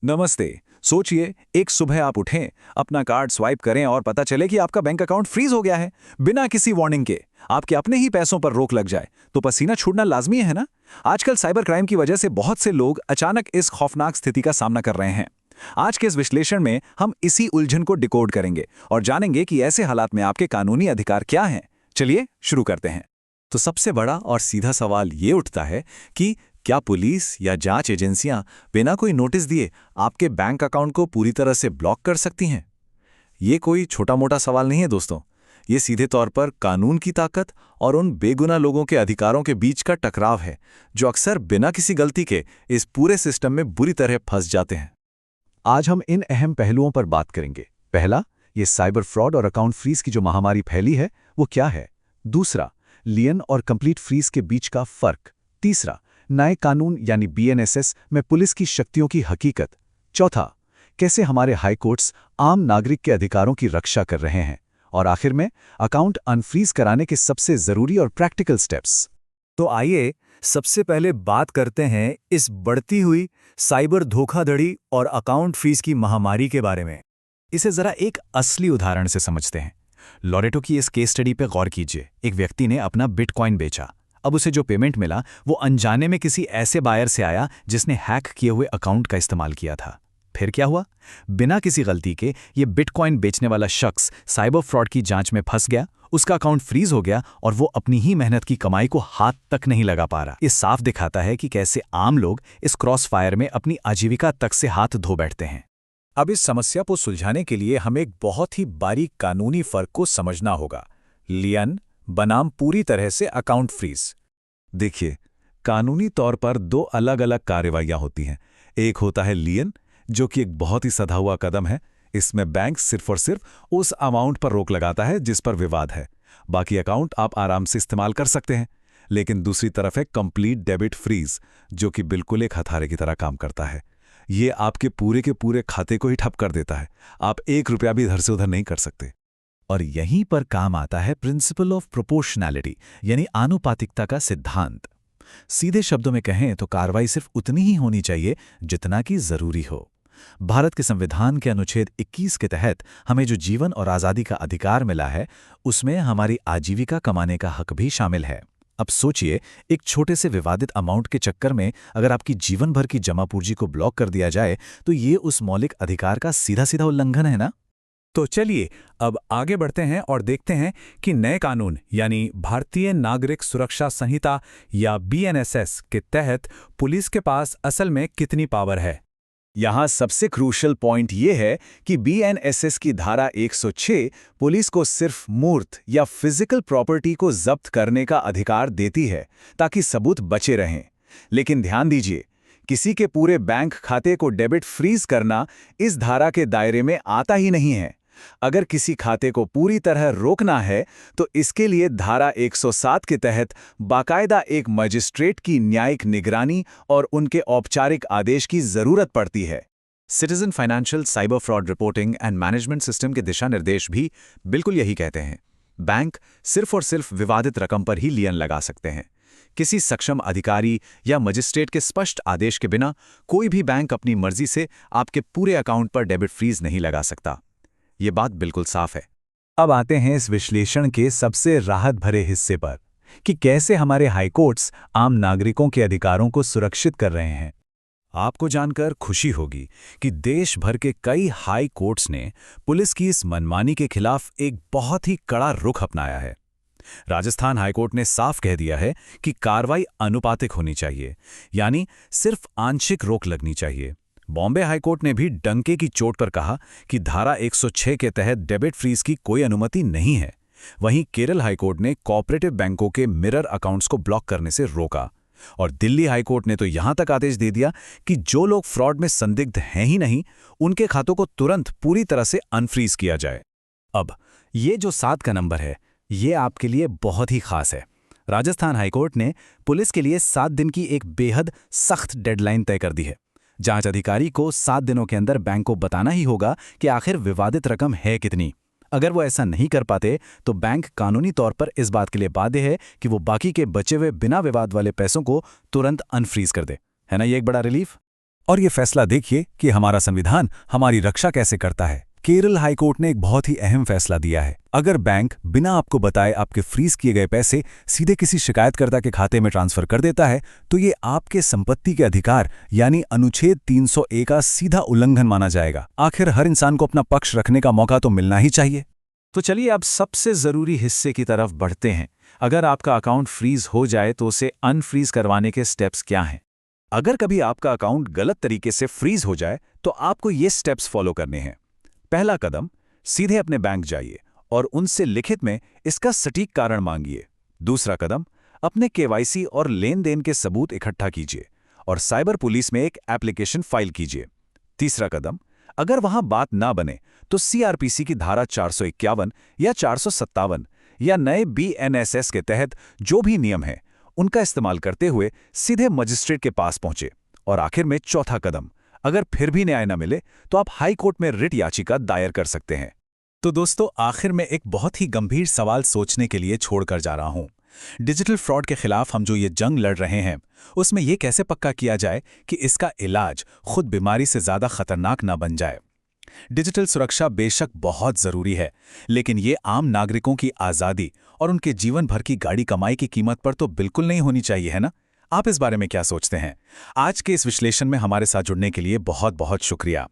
नमस्ते। सोचिए, एक सुबह आप उठें, अपना कार्ड स्वाइप करें और पता चले कि आपका बैंक अकाउंट फ्रीज हो गया है, बिना किसी वार्निंग के। आपके अपने ही पैसों पर रोक लग जाए, तो पसीना छूटना लाजमी है ना? आजकल साइबर क्राइम की वजह से बहुत से लोग अचानक इस खौफनाक स्थिति का सामना कर रहे हैं। आज के इस विश्लेषण में हम इसी उलझन को डिकोड करेंगे और जानेंगे कि ऐसे हालात में आपके कानूनी अधिकार क्या हैं। चलिए शुरू करते हैं। तो सबसे बड़ा और सीधा सवाल ये उठता है कि क्या पुलिस या जांच एजेंसियां बिना कोई नोटिस दिए आपके बैंक अकाउंट को पूरी तरह से ब्लॉक कर सकती हैं? ये कोई छोटा मोटा सवाल नहीं है दोस्तों। ये सीधे तौर पर कानून की ताकत और उन बेगुनाह लोगों के अधिकारों के बीच का टकराव है, जो अक्सर बिना किसी गलती के इस पूरे सिस्टम में बुरी तरह फंस जाते हैं। आज हम इन अहम पहलुओं पर बात करेंगे। पहला, ये साइबर फ्रॉड और अकाउंट फ्रीज की जो महामारी फैली है वो क्या है। दूसरा, लियन और कंप्लीट फ्रीज के बीच का फर्क। तीसरा, नए कानून यानी बीएनएसएस में पुलिस की शक्तियों की हकीकत। चौथा, कैसे हमारे हाई कोर्ट्स आम नागरिक के अधिकारों की रक्षा कर रहे हैं। और आखिर में, अकाउंट अनफ्रीज कराने के सबसे जरूरी और प्रैक्टिकल स्टेप्स। तो आइए सबसे पहले बात करते हैं इस बढ़ती हुई साइबर धोखाधड़ी और अकाउंट फीस की महामारी के बारे में। इसे जरा एक असली उदाहरण से समझते हैं। लॉरेटो की इस केस स्टडी पे गौर कीजिए। एक व्यक्ति ने अपना बिटकॉइन बेचा। अब उसे जो पेमेंट मिला वो अनजाने में किसी ऐसे बायर से आया जिसने हैक किए हुए अकाउंट का इस्तेमाल किया था। फिर क्या हुआ? बिना किसी गलती के ये बिटकॉइन बेचने वाला शख्स साइबर फ्रॉड की जांच में फंस गया, उसका अकाउंट फ्रीज हो गया और वो अपनी ही मेहनत की कमाई को हाथ तक नहीं लगा पा रहा। ये साफ दिखाता है कि कैसे आम लोग इस क्रॉस फायर में अपनी आजीविका तक से हाथ धो बैठते हैं। अब इस समस्या को सुलझाने के लिए हमें एक बहुत ही बारीक कानूनी फर्क को समझना होगा। लियन बनाम पूरी तरह से अकाउंट फ्रीज। देखिए, कानूनी तौर पर दो अलग अलग कार्रवाइयां होती हैं। एक होता है लियन, जो कि एक बहुत ही सधा हुआ कदम है। इसमें बैंक सिर्फ और सिर्फ उस अमाउंट पर रोक लगाता है जिस पर विवाद है। बाकी अकाउंट आप आराम से इस्तेमाल कर सकते हैं। लेकिन दूसरी तरफ है कंप्लीट डेबिट फ्रीज, जो कि बिल्कुल एक हथौड़े की तरह काम करता है। ये आपके पूरे के पूरे खाते को ही ठप कर देता है। आप एक रुपया भी इधर से उधर नहीं कर सकते। और यहीं पर काम आता है प्रिंसिपल ऑफ प्रोपोर्शनैलिटी यानी आनुपातिकता का सिद्धांत। सीधे शब्दों में कहें तो कार्रवाई सिर्फ उतनी ही होनी चाहिए जितना कि जरूरी हो। भारत के संविधान के अनुच्छेद 21 के तहत हमें जो जीवन और आज़ादी का अधिकार मिला है, उसमें हमारी आजीविका कमाने का हक भी शामिल है। अब सोचिए, एक छोटे से विवादित अमाउंट के चक्कर में अगर आपकी जीवन भर की जमा पूंजी को ब्लॉक कर दिया जाए तो ये उस मौलिक अधिकार का सीधा सीधा उल्लंघन है ना। तो चलिए अब आगे बढ़ते हैं और देखते हैं कि नए कानून यानी भारतीय नागरिक सुरक्षा संहिता या बीएनएसएस के तहत पुलिस के पास असल में कितनी पावर है। यहाँ सबसे क्रूशल पॉइंट ये है कि बीएनएसएस की धारा 106 पुलिस को सिर्फ मूर्त या फिजिकल प्रॉपर्टी को जब्त करने का अधिकार देती है ताकि सबूत बचे रहें। लेकिन ध्यान दीजिए, किसी के पूरे बैंक खाते को डेबिट फ्रीज करना इस धारा के दायरे में आता ही नहीं है। अगर किसी खाते को पूरी तरह रोकना है तो इसके लिए धारा 107 के तहत बाकायदा एक मजिस्ट्रेट की न्यायिक निगरानी और उनके औपचारिक आदेश की जरूरत पड़ती है। Citizen financial cyber fraud reporting and management system के दिशा निर्देश भी बिल्कुल यही कहते हैं। बैंक सिर्फ और सिर्फ विवादित रकम पर ही लियन लगा सकते हैं। किसी सक्षम अधिकारी या मजिस्ट्रेट के स्पष्ट आदेश के बिना कोई भी बैंक अपनी मर्जी से आपके पूरे अकाउंट पर डेबिट फ्रीज नहीं लगा सकता। ये बात बिल्कुल साफ है। अब आते हैं इस विश्लेषण के सबसे राहत भरे हिस्से पर कि कैसे हमारे हाईकोर्ट्स आम नागरिकों के अधिकारों को सुरक्षित कर रहे हैं। आपको जानकर खुशी होगी कि देश भर के कई हाई कोर्ट्स ने पुलिस की इस मनमानी के खिलाफ एक बहुत ही कड़ा रुख अपनाया है। राजस्थान हाईकोर्ट ने साफ कह दिया है कि कार्रवाई अनुपातिक होनी चाहिए, यानी सिर्फ आंशिक रोक लगनी चाहिए। बॉम्बे हाईकोर्ट ने भी डंके की चोट पर कहा कि धारा 106 के तहत डेबिट फ्रीज की कोई अनुमति नहीं है। वहीं केरल हाईकोर्ट ने कोऑपरेटिव बैंकों के मिरर अकाउंट्स को ब्लॉक करने से रोका। और दिल्ली हाईकोर्ट ने तो यहां तक आदेश दे दिया कि जो लोग फ्रॉड में संदिग्ध हैं ही नहीं, उनके खातों को तुरंत पूरी तरह से अनफ्रीज किया जाए। अब ये जो 7 का नंबर है, ये आपके लिए बहुत ही खास है। राजस्थान हाईकोर्ट ने पुलिस के लिए 7 दिन की एक बेहद सख्त डेडलाइन तय कर दी है। जांच अधिकारी को 7 दिनों के अंदर बैंक को बताना ही होगा कि आखिर विवादित रकम है कितनी। अगर वो ऐसा नहीं कर पाते तो बैंक कानूनी तौर पर इस बात के लिए बाध्य है कि वो बाकी के बचे हुए बिना विवाद वाले पैसों को तुरंत अनफ्रीज कर दे। है ना ये एक बड़ा रिलीफ। और ये फैसला देखिए कि हमारा संविधान हमारी रक्षा कैसे करता है। केरल हाईकोर्ट ने एक बहुत ही अहम फैसला दिया है। अगर बैंक बिना आपको बताए आपके फ्रीज किए गए पैसे सीधे किसी शिकायतकर्ता के खाते में ट्रांसफर कर देता है तो ये आपके संपत्ति के अधिकार यानी अनुच्छेद 301 का सीधा उल्लंघन माना जाएगा। आखिर हर इंसान को अपना पक्ष रखने का मौका तो मिलना ही चाहिए। तो चलिए अब सबसे ज़रूरी हिस्से की तरफ बढ़ते हैं। अगर आपका अकाउंट फ्रीज हो जाए तो उसे अनफ्रीज करवाने के स्टेप्स क्या हैं? अगर कभी आपका अकाउंट गलत तरीके से फ्रीज हो जाए तो आपको ये स्टेप्स फॉलो करने हैं। पहला कदम, सीधे अपने बैंक जाइए और उनसे लिखित में इसका सटीक कारण मांगिए। दूसरा कदम, अपने केवाईसी और लेन देन के सबूत इकट्ठा कीजिए और साइबर पुलिस में एक एप्लीकेशन फाइल कीजिए। तीसरा कदम, अगर वहां बात ना बने तो सीआरपीसी की धारा 451 या 457 या नए बीएनएसएस के तहत जो भी नियम हैं उनका इस्तेमाल करते हुए सीधे मजिस्ट्रेट के पास पहुंचे। और आखिर में चौथा कदम, अगर फिर भी न्याय न मिले तो आप हाई कोर्ट में रिट याचिका दायर कर सकते हैं। तो दोस्तों, आखिर में एक बहुत ही गंभीर सवाल सोचने के लिए छोड़कर जा रहा हूं। डिजिटल फ्रॉड के खिलाफ हम जो ये जंग लड़ रहे हैं उसमें ये कैसे पक्का किया जाए कि इसका इलाज खुद बीमारी से ज्यादा खतरनाक ना बन जाए। डिजिटल सुरक्षा बेशक बहुत जरूरी है, लेकिन ये आम नागरिकों की आज़ादी और उनके जीवन भर की गाड़ी कमाई की कीमत पर तो बिल्कुल नहीं होनी चाहिए, है ना? आप इस बारे में क्या सोचते हैं? आज के इस विश्लेषण में हमारे साथ जुड़ने के लिए बहुत बहुत शुक्रिया।